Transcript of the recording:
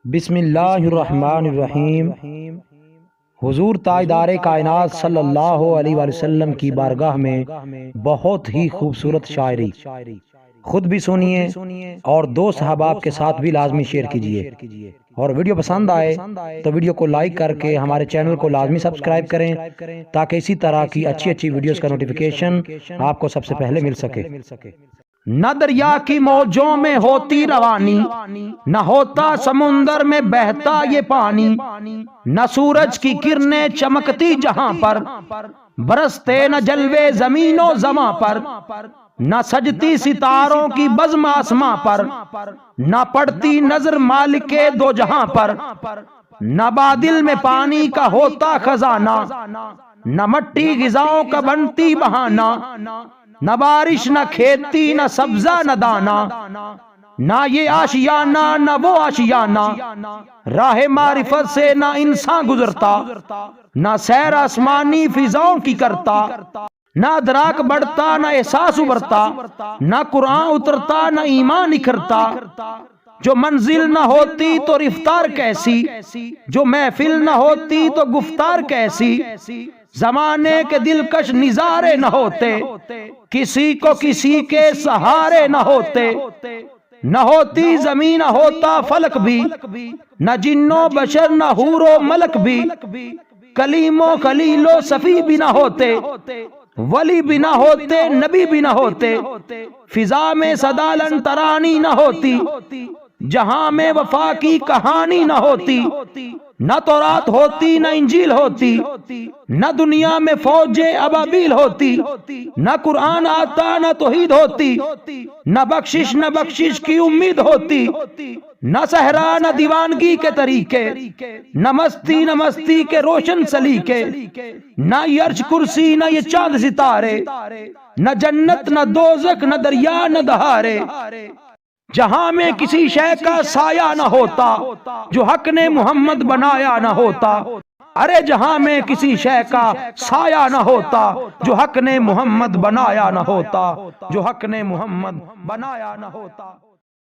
بسم اللہ الرحمن الرحیم۔ حضور تاجدار کائنات صلی اللہ علیہ وآلہ وسلم کی بارگاہ میں بہت ہی خوبصورت شاعری، خود بھی سنیے اور دوست احباب کے ساتھ بھی لازمی شیئر کیجیے، اور ویڈیو پسند آئے تو ویڈیو کو لائک کر کے ہمارے چینل کو لازمی سبسکرائب کریں تاکہ اسی طرح کی اچھی ویڈیوز کا نوٹیفیکیشن آپ کو سب سے پہلے مل سکے۔ نہ دریا کی موجوں میں ہوتی روانی، نہ ہوتا سمندر میں بہتا یہ پانی، نہ سورج کی کرنیں چمکتی جہاں پر، برستے نہ جلوے زمین و زماں پر، نہ سجتی ستاروں کی بزم آسماں پر، نہ پڑتی نظر مالک دو جہاں پر، نہ بادل میں پانی کا ہوتا خزانہ، نہ مٹی غذاؤں کا بنتی بہانہ، نہ بارش نہ کھیتی نہ سبزہ نہ دانا، نہ یہ آشیانہ نہ وہ آشیانہ، راہ معرفت سے نہ انسان گزرتا، نہ سیر آسمانی فضاؤں کی کرتا، نہ ادراک بڑھتا نہ احساس ابھرتا، نہ قرآن اترتا نہ ایمان نکھرتا، جو منزل نہ ہوتی تو رفتار کیسی، جو محفل نہ ہوتی تو گفتار کیسی، زمانے کے دلکش نظارے نہ ہوتے، کسی کو کسی کے سہارے نہ ہوتے، نہ ہوتی زمین نہ ہوتا فلک بھی، نہ جن و بشر نہ حور و ملک بھی، کلیم و خلیل و صفی بھی نہ ہوتے، ولی بھی نہ ہوتے نبی بھی نہ ہوتے، فضا میں صدا لن ترانی نہ ہوتی، جہاں میں وفا کی کہانی نہ ہوتی، نہ تورات ہوتی نہ انجیل ہوتی، نہ دنیا میں فوج ابابیل ہوتی، نہ قرآن آتا نہ توحید ہوتی، نہ بخشش کی امید ہوتی، نہ صحرا نہ دیوانگی کے طریقے، نہ مستی کے روشن سلیقے، نہ یہ عرش کرسی نہ یہ چاند ستارے، نہ جنت نہ دوزخ نہ دریا نہ دہارے، جہاں میں کسی شے کا سایہ نہ ہوتا جو حق نے محمد بنایا نہ ہوتا، ارے جہاں میں کسی شے کا سایہ نہ ہوتا جو حق نے محمد بنایا نہ ہوتا، جو حق نے محمد بنایا نہ ہوتا۔